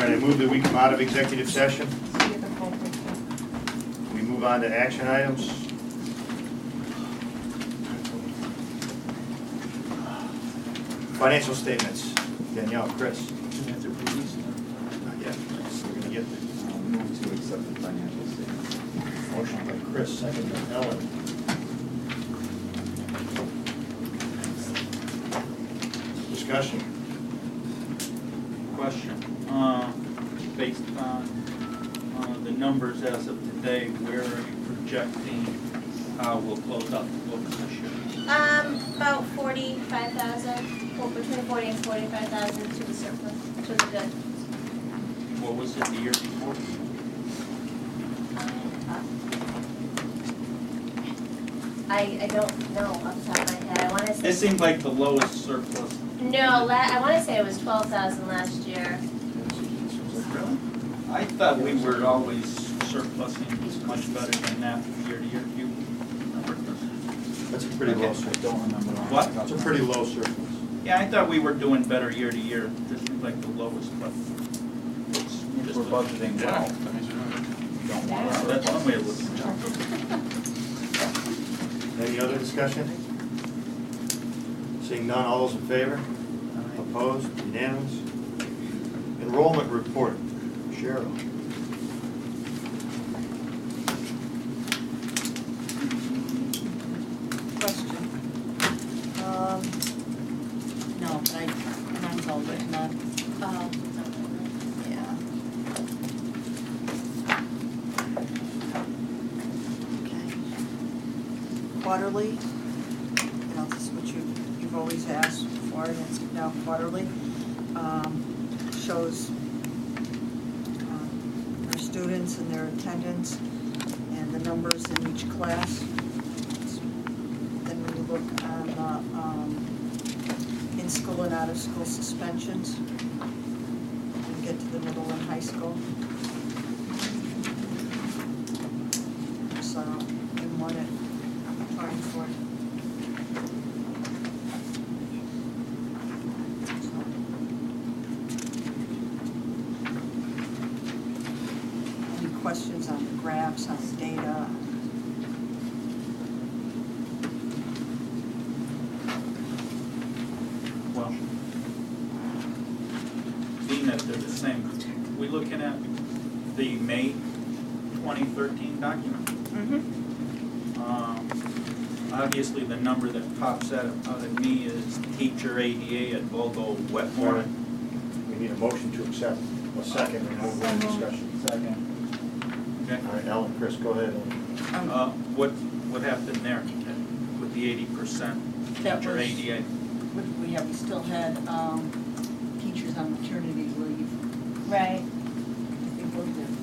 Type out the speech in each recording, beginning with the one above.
right, I move that we come out of executive session. We move on to action items. Financial statements. Danielle, Chris. Not yet. We're going to get there. I'll move to accept the financial statements. Motion by Chris, second by Ellen. Discussion. Question. Based on the numbers as of today, where are you projecting how we'll close out the books this year? About 45,000, well, between 40 and 45,000 to the surplus, to the good. What was it the year before? I don't know off the top of my head. I want to say. It seemed like the lowest surplus. No, I want to say it was 12,000 last year. I thought we were always surplusing much better than that year to year. Do you remember? That's a pretty low I surplus. don't remember. What? It's a pretty low surplus. Yeah, I thought we were doing better year to year. This seems like the lowest, but it's just We're budgeting well. Don't want to. That's one way of looking at it. Any other discussion? Seeing none, all those in favor? Opposed? Unanimous? Enrollment report. Cheryl. Question. No, but mine's all written up. Yeah. Okay. Quarterly, this is what you've always asked for, and it's now quarterly. Shows our students and their attendance and the numbers in each class. Then when you look on in-school and out-of-school suspensions, and get to the middle and high school. So, in one at trying for it. Any questions on the graphs, on the data? Well, being that they're the same, we looking at the May 2013 document? Mm-hmm. Obviously, the number that pops out at me is teacher ADA at Volvo Wetmore. We need a motion to accept. A second, and we'll go into discussion. Second. Okay. All right, Ellen, Chris, go ahead. What happened there with the 80% That teacher was- ADA? We still had teachers on maternity leave. Right. I think we're good.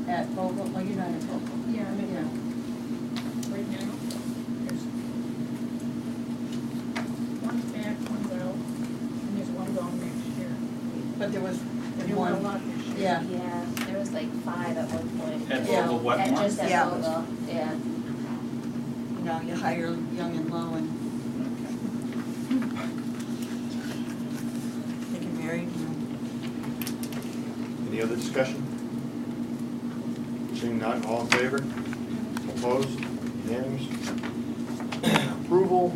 At Vogel, well, you're not at Vogel. Yeah, I'm in Yeah. right now. There's one's back, one's out, and there's one going next year. But there was There were a one, lot this year. yeah. Yeah, there was like 5 at one point. At Yeah. Volvo Wetmore? Just at Yeah. Volvo, yeah. You hire young and low and they get married. Any other discussion? Seeing none, all in favor? Opposed? Unanimous? Approval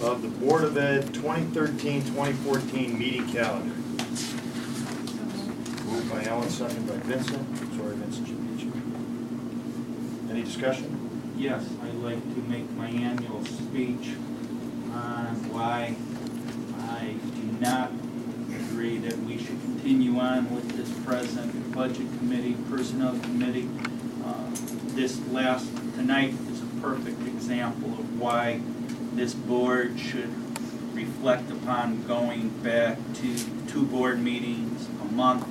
of the Board of Ed 2013-2014 meeting calendar. Moved by Ellen, second by Vincent. Sorry, Vincent, should beat you. Any discussion? Yes, I'd like to make my annual speech on why I do not agree that we should continue on with this present budget committee, personnel committee. Tonight is a perfect example of why this board should reflect upon going back to 2 board meetings a month,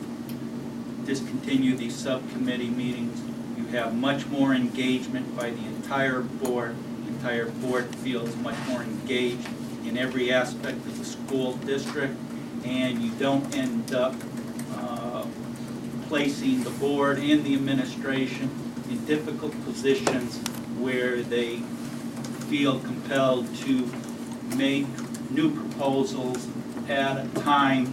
discontinue these subcommittee meetings. You have much more engagement by the entire board. The entire board feels much more engaged in every aspect of the school district, and you don't end up placing the board and the administration in difficult positions where they feel compelled to make new proposals at a time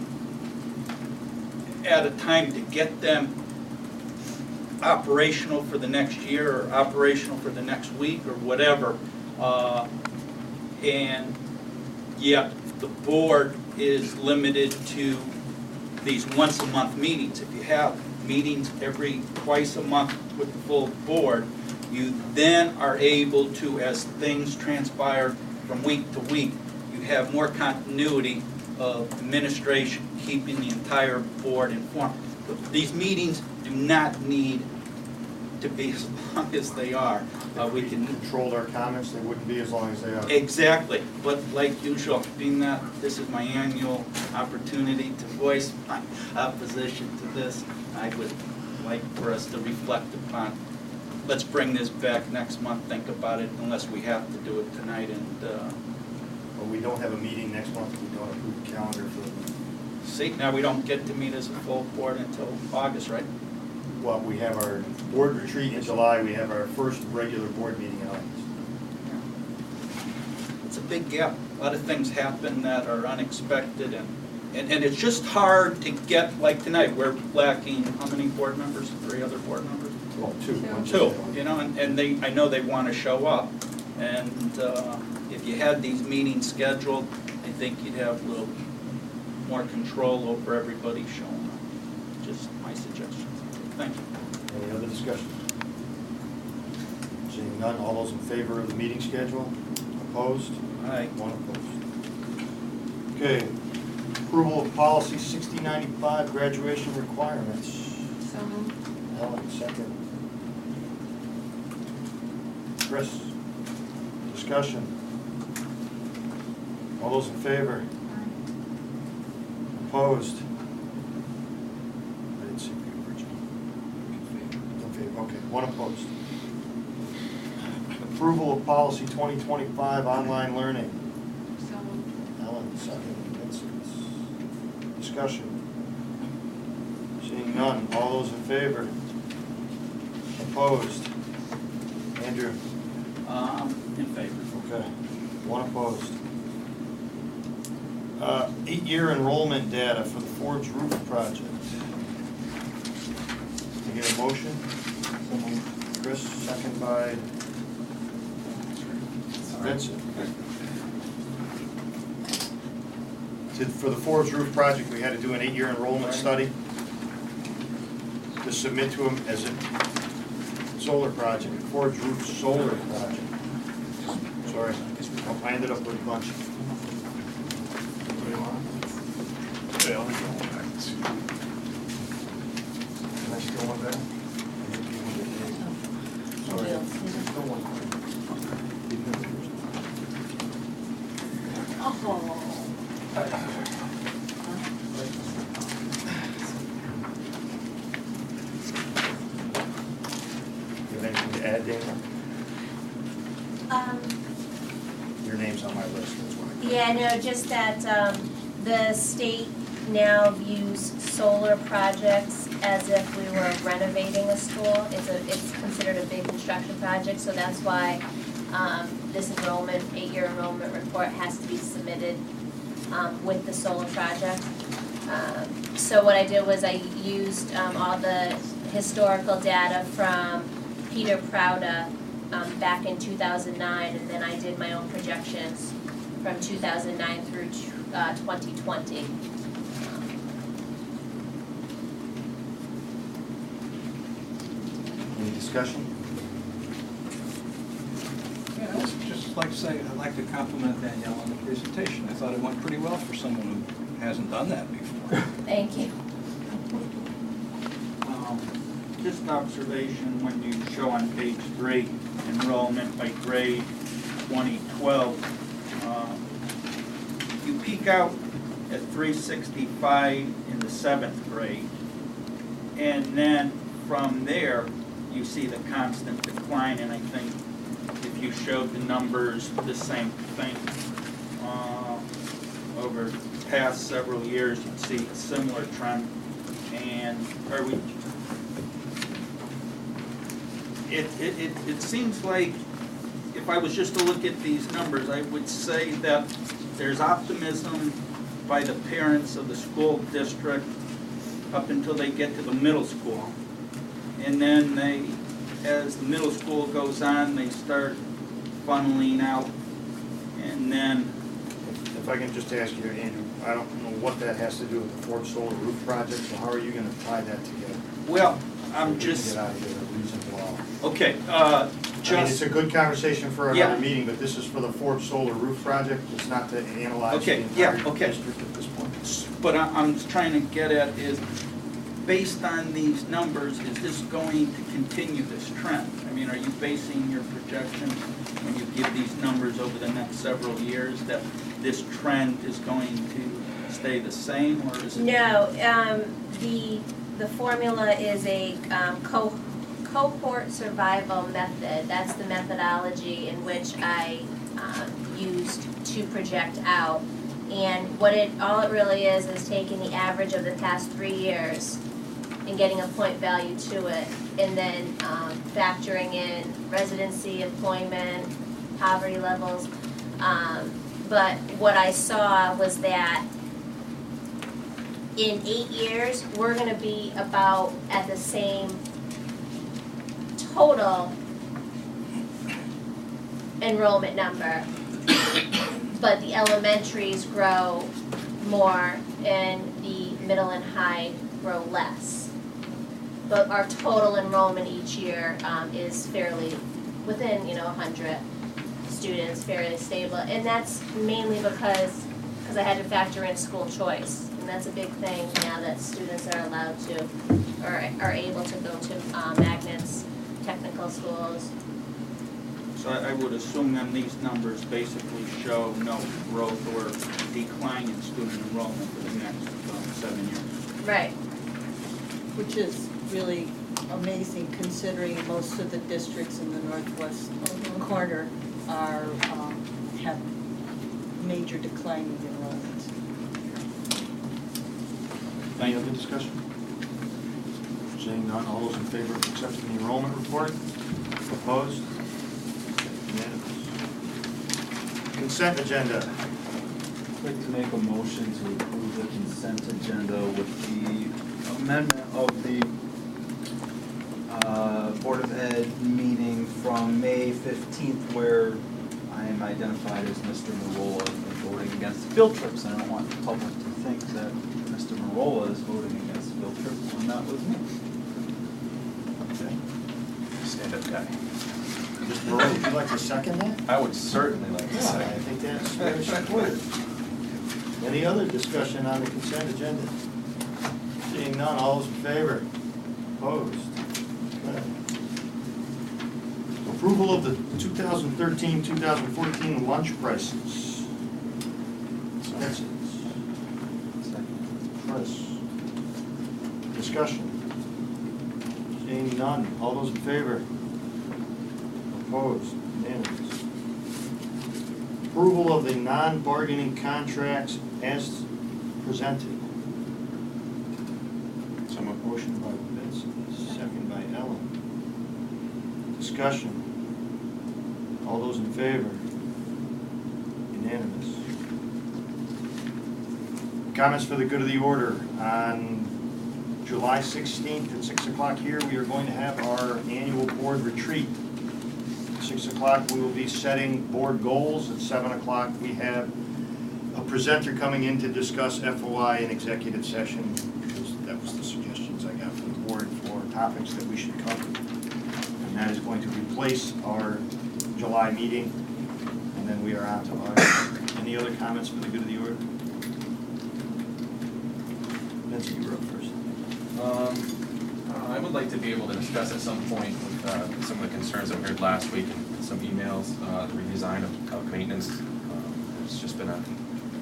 at a time to get them operational for the next year or operational for the next week or whatever. And yet the board is limited to these once-a-month meetings. If you have meetings twice a month with the full board, you then are able to, as things transpire from week to week, you have more continuity of administration, keeping the entire board informed. These meetings do not need to be as long as they are. We can control our comments, they wouldn't be as long as they are. Exactly, but like usual, being that this is my annual opportunity to voice my opposition to this, I would like for us to reflect upon, let's bring this back next month, think about it, unless we have to do it tonight, and Well, we don't have a meeting next month, we don't approve the calendar for, see, now we don't get to meet as a full board until August, right? well, we have our board retreat in July, we have our first regular board meeting in August. It's a big gap. A lot of things happen that are unexpected, and it's just hard to get, like tonight, we're lacking how many board members? 3 other board members? Well, two. Two, you know, and they, I know they want to show up. And if you had these meetings scheduled, I think you'd have a little more control over everybody showing up. Just my suggestion. Thank you. Any other discussion? Seeing none, all those in favor of the meeting schedule? Opposed? Aye. One opposed. Okay, approval of policy 6095, graduation requirements. So moved. Ellen, second. Chris, discussion. All those in favor? Opposed? I didn't see the original. In favor, okay, one opposed. Approval of policy 2025, online learning. So moved. Ellen, second. Vincent. Discussion. Seeing none, all those in favor? Opposed? Andrew? In favor. Okay, one opposed. 8-year enrollment data for the Forbes Roof Project. Can I get a motion? Chris, second by Vincent. For the Forbes Roof Project, we had to do an 8-year enrollment study to submit to them as a solar project, Forbes Roof Solar Project. Sorry, I ended up with a bunch. Can I steal one back? Sorry. Steal one. You have anything to add, Dana? Your name's on my list, that's why. Yeah, no, just that the state now views solar projects as if we were renovating a school. It's considered a big construction project, so that's why this enrollment, 8-year enrollment report has to be submitted with the solar project. So what I did was I used all the historical data from Peter Prouda back in 2009, and then I did my own projections from 2009 through 2020. Any discussion? Yeah, I would just like to say, I'd like to compliment Danielle on the presentation. I thought it went pretty well for someone who hasn't done that before. Thank you. Just observation, when you show on page 3, enrollment by grade 2012, you peak out at 365 in the 7th grade, and then from there, you see the constant decline, and I think if you showed the numbers, the same thing. Over the past several years, you'd see a similar trend, and it seems like if I was just to look at these numbers, I would say that there's optimism by the parents of the school district up until they get to the middle school. And then they, as the middle school goes on, they start funneling out. And then, If I can just ask you, Andrew, I don't know what that has to do with the Ford Solar Roof project, so how are you gonna tie that together? well, So I'm we can just, get out of here at a reasonable hour. okay, I mean, it's just, a good conversation for Yeah. another meeting, but this is for the Ford Solar Roof project, it's not to analyze the Okay, yeah, entire okay. district at this point. but I'm trying to get at is, based on these numbers, is this going to continue this trend? I mean, are you basing your projections when you give these numbers over the next several years that this trend is going to stay the same, or is it? No, the formula is a cohort survival method. That's the methodology in which I used to project out. And all it really is taking the average of the past 3 years and getting a point value to it, and then factoring in residency, employment, poverty levels. But what I saw was that in 8 years, we're gonna be about at the same total enrollment number. But the elementaries grow more and the middle and high grow less. But our total enrollment each year is fairly within, 100 students, fairly stable. And that's mainly because I had to factor in school choice. And that's a big thing now that students are allowed to, or are able to go to magnets, technical schools. So I would assume then these numbers basically show no growth or decline in student enrollment for the next 7 years. Right. Which is really amazing considering most of the districts in the northwest corner are, have major declining enrollments. Any other discussion? Seeing none, all those in favor of accepting the enrollment report? Opposed? Unanimous. Consent agenda. I'd like to make a motion to approve the consent agenda with the amendment of the Board of Ed meeting from May 15th, where I am identified as Mr. Marola for voting against field trips. I don't want the public to think that Mr. Marola is voting against field trips when that was me. Okay. Stand-up guy. Mr. Morrow, would you like to second that? I would certainly like to Yeah, I second. think that's very supportive. Any other discussion on the consent agenda? Seeing none, all those in favor? Opposed? Okay. Approval of the 2013-2014 lunch prices. Expenses. Chris. Discussion. Seeing none, all those in favor? Opposed? Unanimous. Approval of the non-bargaining contracts as presented. Motion by Vince, second by Ellen. Discussion. All those in favor? Unanimous. Comments for the good of the order. On July 16th at 6 o'clock here, we are going to have our annual board retreat. 6 o'clock, we will be setting board goals. At 7 o'clock, we have a presenter coming in to discuss FOI in executive session, because that was the suggestions I got from the board for topics that we should cover. And that is going to replace our July meeting, and then we are on to August. Any other comments for the good of the order? Nancy, you were up first. I would like to be able to discuss at some point with some of the concerns that we heard last week and some emails, the redesign of maintenance. There's just been a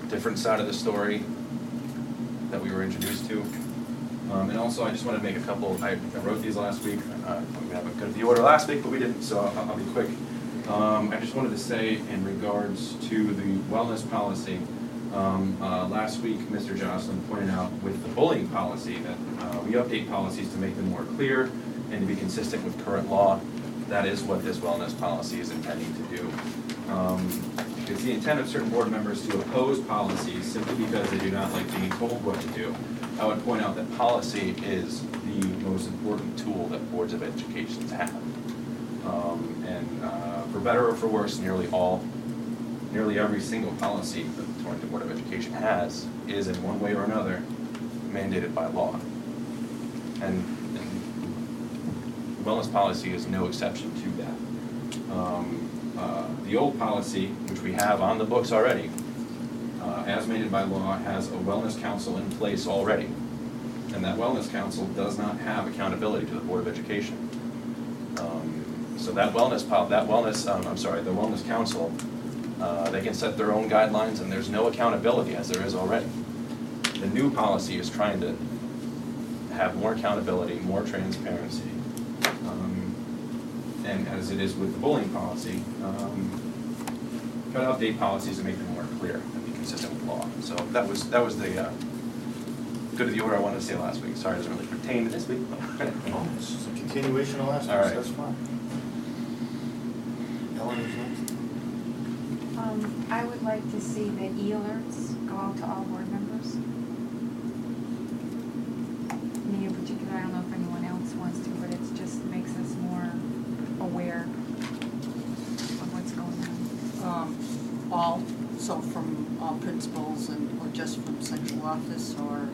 different side of the story that we were introduced to. And also, I just want to make a couple, I wrote these last week. We have a good of the order last week, but we didn't, so I'll be quick. I just wanted to say in regards to the wellness policy, last week, Mr. Jocelyn pointed out with the bullying policy that we update policies to make them more clear and to be consistent with current law. That is what this wellness policy is intending to do. It's the intent of certain board members to oppose policies simply because they do not like being told what to do. I would point out that policy is the most important tool that boards of education have. For better or for worse, nearly every single policy that the Torrington Board of Education has is in one way or another mandated by law. And wellness policy is no exception to that. The old policy, which we have on the books already, as mandated by law, has a wellness council in place already. And that wellness council does not have accountability to the Board of Education. So the wellness council, they can set their own guidelines and there's no accountability as there is already. The new policy is trying to have more accountability, more transparency. And as it is with the bullying policy, try to update policies and make them more clear and be consistent with law. So that was the good of the order I wanted to say last week. Sorry, it doesn't really pertain to this week. Oh, it's just a continuation of last All week, right. so that's fine. Ellen was next. I would like to see the e-alerts go out to all board members. Me in particular, I don't know if anyone else wants to, but it just makes us more aware of what's going on. All, so from all principals or just from central office, or,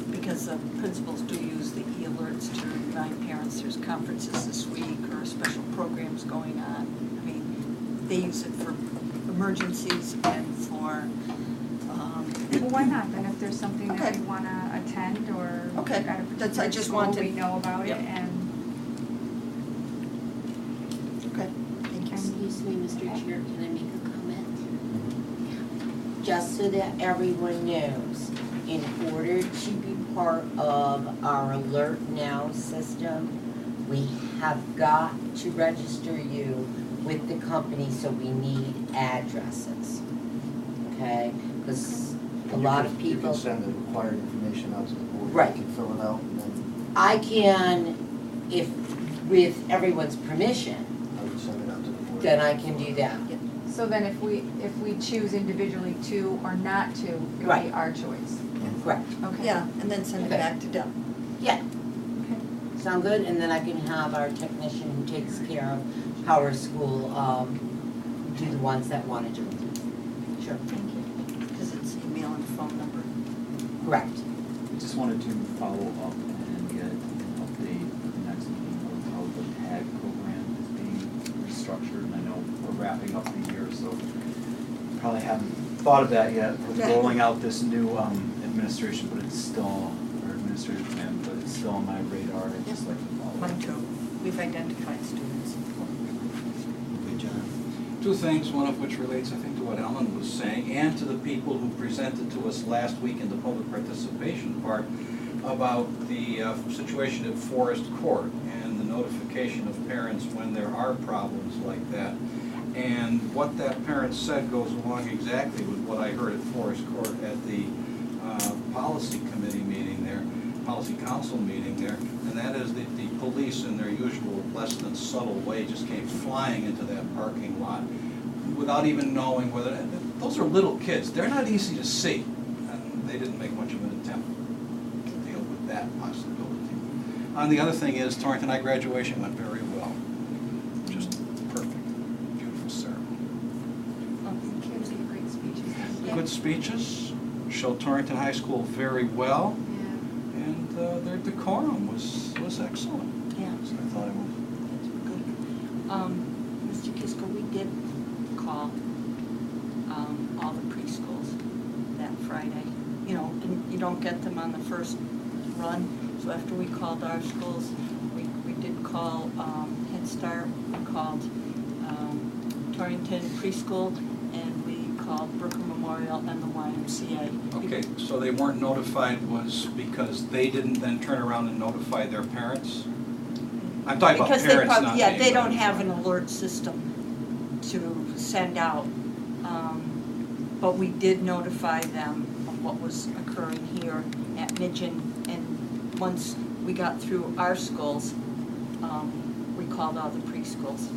because the principals do use the e-alerts to remind parents there's conferences this week or special programs going on. I mean, they use it for emergencies and for, Well, why not, then, if there's something that Okay. we wanna attend or Okay. at a That's- I particular just school, wanted- we know about it, Yep. and okay, thank you. Excuse me, Mr. Chair, can I make a comment? Just so that everyone knows, in order to be part of our Alert Now system, we have got to register you with the company, so we need addresses. Okay? Because a lot of people. You can send the required information out to the board. Right. You can fill it out and then I can, if, with everyone's permission, I would send it out to the board. then I can do that. so then if we choose individually to or not to, it would be Right. our choice. Correct. Okay. Yeah, and then send it Okay. back to Deb. Yeah. Okay. Sound good? And then I can have our technician who takes care of Power School, do the ones that wanna do it. Sure. Thank you. Because it's email and phone number. Correct. I just wanted to follow up and get an update for the next meeting of how the TAG program is being restructured. And I know we're wrapping up the year, so probably haven't thought of that yet with rolling out this new administration, but it's still, or administrative plan, but it's still on my radar. I'd just like to follow up. Mine too. We've identified students. Good job. Two things, one of which relates, I think, to what Ellen was saying, and to the people who presented to us last week in the public participation part about the situation at Forest Court and the notification of parents when there are problems like that. And what that parent said goes along exactly with what I heard at Forest Court at the policy committee meeting there, policy council meeting there, and that is that the police in their usual less than subtle way just came flying into that parking lot without even knowing whether, those are little kids, they're not easy to see, and they didn't make much of an attempt to deal with that possibility. And the other thing is, Torrington High graduation went very well, just perfect, beautiful ceremony. Kids give great speeches. Good speeches, showed Torrington High School very well, Yeah. and their decorum was excellent. Yeah. So I thought it was. Good. Mr. Kiska, we did call, all the preschools that Friday. You know, and you don't get them on the first run, so after we called our schools, we did call, Head Start, we called, Torrington Preschool, and we called Brooker Memorial and the YMCA. Okay, so they weren't notified was because they didn't then turn around and notify their parents? I'm talking about Because they parents, probably, not yeah, they don't anybody. have an alert system to send out. But we did notify them of what was occurring here at Midgeon. And once we got through our schools, we called all the preschools.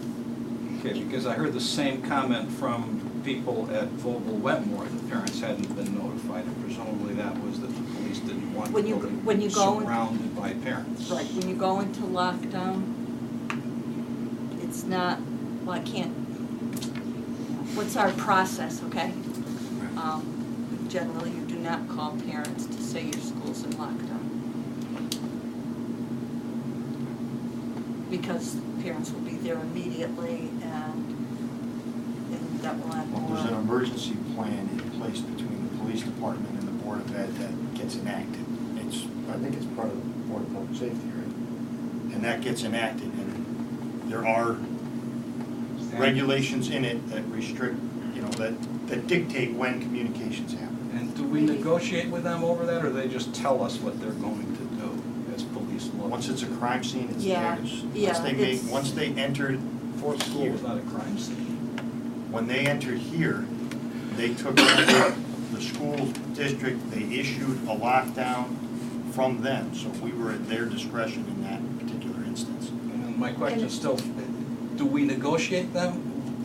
Okay, because I heard the same comment from people at Vogel Wetmore, the parents hadn't been notified, and presumably that was that the police didn't want the When building you go in- surrounded by parents. Right, when you go into lockdown, it's not, well, I can't, what's our process, okay? Generally, you do not call parents to say your school's in lockdown. Because parents will be there immediately and that will have Well, more. there's an emergency plan in place between the police department and the Board of Ed that gets enacted. I think it's part of the Board of Public Safety, right? And that gets enacted, and there are regulations in it that restrict, that dictate when communications happen. And do we negotiate with them over that, or they just tell us what they're going to do as police law? Once it's a crime scene, it's Yeah, theirs. yeah, Once they entered Fourth school here, was not a crime scene. when they entered here, they took over the school district, they issued a lockdown from them, so we were at their discretion in that particular instance. And my question is still, do we negotiate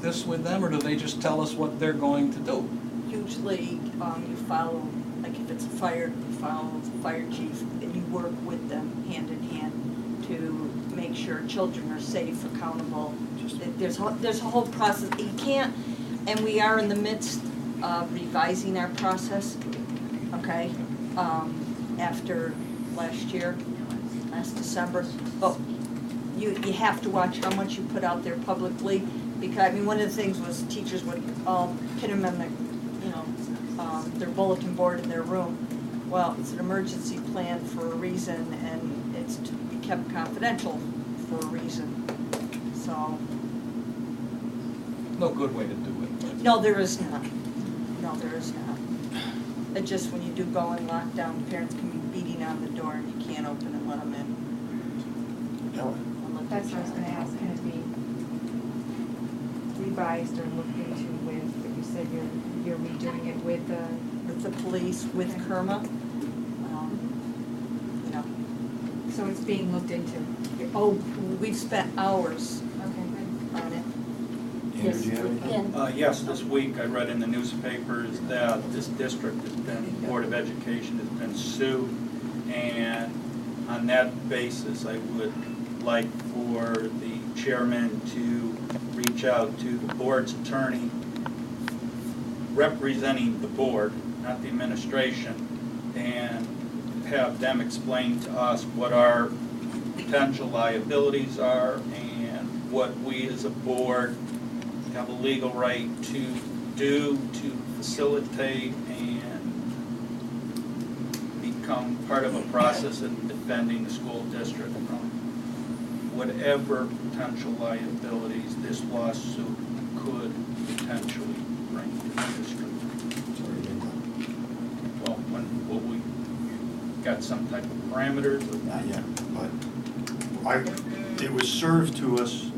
this with them, or do they just tell us what they're going to do? Usually, you follow, like if it's a fire, you follow the fire chief, and you work with them hand in hand to make sure children are safe, accountable. There's a whole process. You can't, and we are in the midst of revising our process, okay? After last December, but you have to watch how much you put out there publicly, because, I mean, one of the things was teachers would pin them in their bulletin board in their room. Well, it's an emergency plan for a reason, and it's to be kept confidential for a reason, so. No good way to do it. No, there is not. No, there is not. It just, when you do go in lockdown, parents can be beating on the door and you can't open and let them in. That's what I was gonna ask, can it be revised or looked into with, but you said you're redoing it with the. With the police, with Kerma, So it's being looked into? oh, we've spent hours Okay, good. on it. Andrew, do you have anything? Yes, this week I read in the newspapers that this district has been, Board of Education has been sued. And on that basis, I would like for the chairman to reach out to the board's attorney representing the board, not the administration, and have them explain to us what our potential liabilities are and what we as a board have a legal right to do to facilitate and become part of a process in defending the school district from whatever potential liabilities this lawsuit could potentially bring to the district. It's already been done. Well, will we got some type of parameters? Not yet, but it was served to us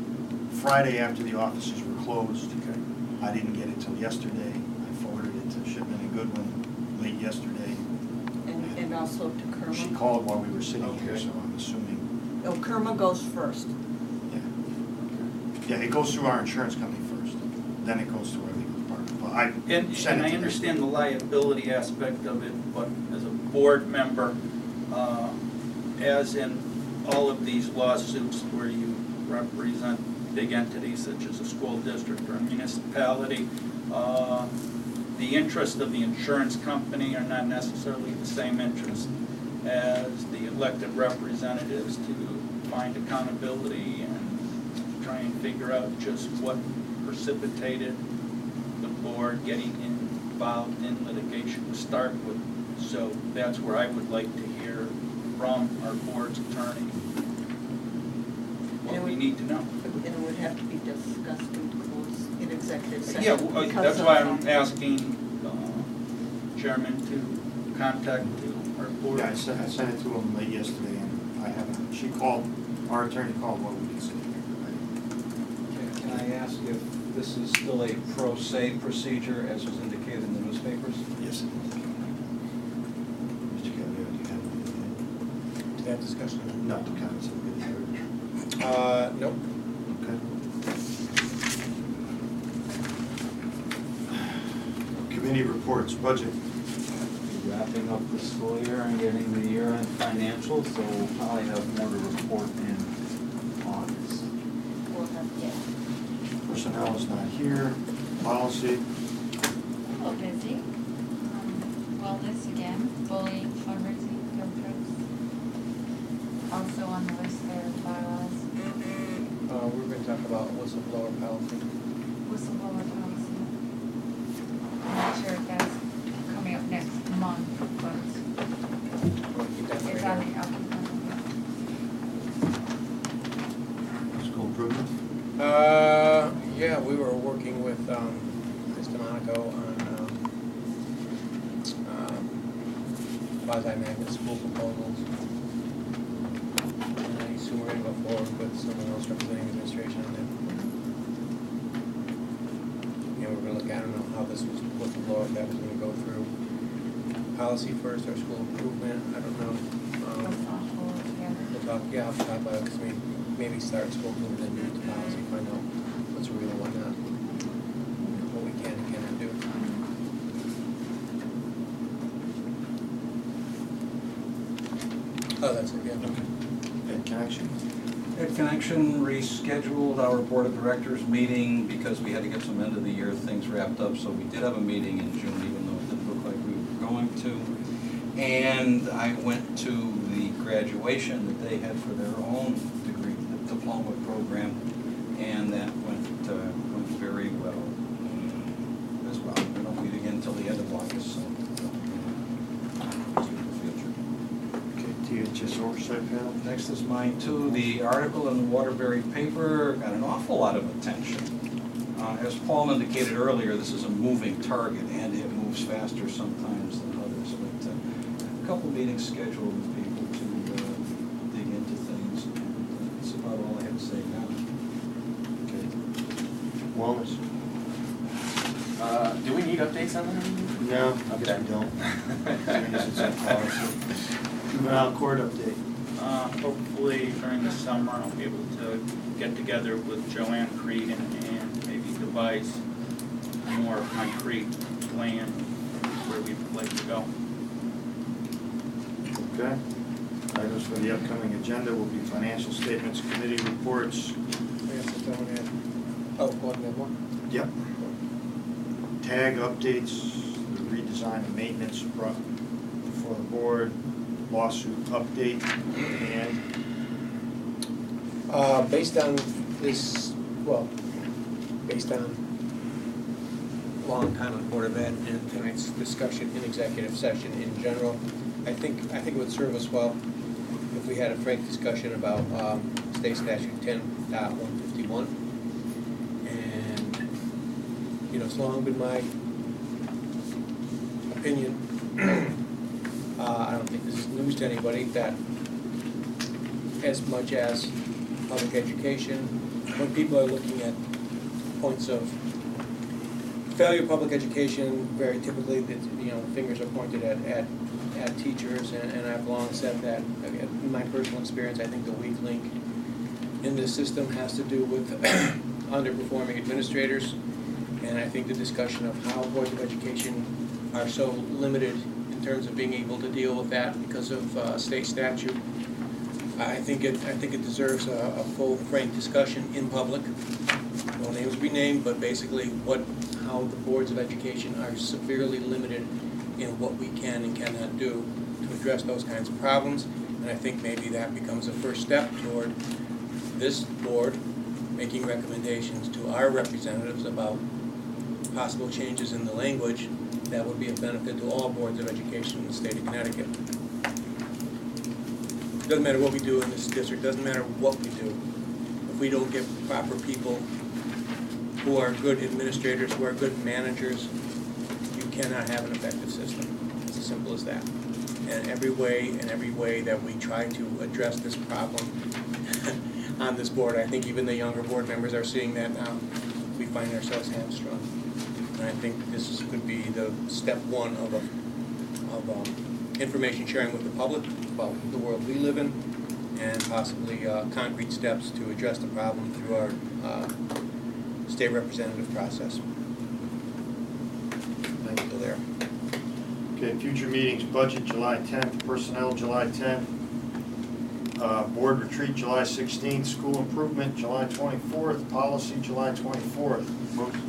Friday after the offices were closed. Okay. I didn't get it till yesterday. I forwarded it to Shipman and Goodwin late yesterday. And also to Kerma. She called while we were sitting here, Okay. so I'm assuming, Oh, Kerma goes first. yeah. Yeah, it goes through our insurance company first, then it goes to our legal department. But I And sent it I to them. understand the liability aspect of it, but as a board member, as in all of these lawsuits where you represent big entities such as a school district or a municipality, the interest of the insurance company are not necessarily the same interest as the elected representatives to find accountability and try and figure out just what precipitated the board getting involved in litigation to start with. So that's where I would like to hear from our board's attorney what we need to know. And it would have to be discussed in executive session. Yeah, because that's of, why I'm asking Chairman to contact our board. Yeah, I sent it to him late yesterday, and I haven't, our attorney called while we were sitting here. Can I ask if this is still a pro se procedure as was indicated in the newspapers? Yes, it is. Mr. Cavalier, do you have anything? To that discussion? No, the comments have been heard. Nope. Okay. reports, budget. Wrapping up the school year and getting the year-end financials, so we'll probably have more to report in August. We'll have, yeah. Personnel is not here. Policy, A little busy. Wellness again, bullying, fundraising, field trips. Also on the list there, bylaws, We're gonna talk about whistleblower policy. whistleblower policy. I'm not sure if that's coming up next month, but We'll keep that it's right on the, here. I'll keep that on school improvement. Yeah, we were working with, Mr. Monaco on, quasi-magnet school proposals. And I assume we're gonna go forward with someone else representing administration on that. Yeah, we're gonna look, I don't know how this was, whistleblower, if that was gonna go through policy first or school improvement, I don't know. the list. I'll hold it together. We'll talk, yeah, I'll talk about it, because maybe start school improvement and then do the policy, find out what's real and what not. What we can and cannot do. Oh, that's it, yeah. Ed Connection. Ed Connection rescheduled our Board of Directors meeting because we had to get some end of the year things wrapped up, so we did have a meeting in June, even though it didn't look like we were going to. And I went to the graduation that they had for their own degree, the diploma program, and that went very well as well. We don't meet again until the end of August, so. Okay, THS Oversight Panel. Next is mine too. The article in the Waterbury paper got an awful lot of attention. As Paul indicated earlier, this is a moving target and it moves faster sometimes than others. But a couple meetings scheduled with people to dig into things. And that's about all I have to say now. Okay. Wellness. Do we need updates on that? No, I guess we don't. I guess it's in policy. Juvenile court update. Hopefully during the summer, I'll be able to get together with Joanne Creed and maybe devise a more concrete plan where we'd like to go. Okay. Items for the upcoming agenda will be financial statements, committee reports. I guess that's all we had. Oh, one more? Yep. Tag updates, the redesign of maintenance brought before the board, lawsuit update, and Based on this, well, based on long time on Board of Ed and tonight's discussion in executive session in general, I think it would serve us well if we had a frank discussion about State Statute 10.151. And, you know, it's long been my opinion, I don't think this is news to anybody, that as much as public education, when people are looking at points of failure of public education, very typically, fingers are pointed at teachers, and I've long said that, again, in my personal experience, I think the weak link in this system has to do with underperforming administrators, and I think the discussion of how boards of education are so limited in terms of being able to deal with that because of state statute. I think it deserves a full, frank discussion in public. No names be named, but basically how the boards of education are severely limited in what we can and cannot do to address those kinds of problems. And I think maybe that becomes a first step toward this board making recommendations to our representatives about possible changes in the language that would be of benefit to all boards of education in the state of Connecticut. Doesn't matter what we do in this district, doesn't matter what we do. If we don't get proper people who are good administrators, who are good managers, you cannot have an effective system. It's as simple as that. And every way that we try to address this problem on this board, I think even the younger board members are seeing that now, we find ourselves hamstrung. And I think this could be the step one of information sharing with the public about the world we live in, and possibly concrete steps to address the problem through our state representative process. thank you. So there. Okay, future meetings, budget July 10th, personnel July 10th, board retreat July 16th, school improvement July 24th, policy July 24th. Motion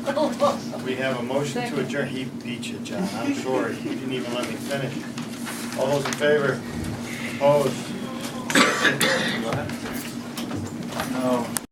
to We have a motion to adjourn. He beat you, John. I'm sorry. You didn't even let me finish. All those in favor? Opposed? No.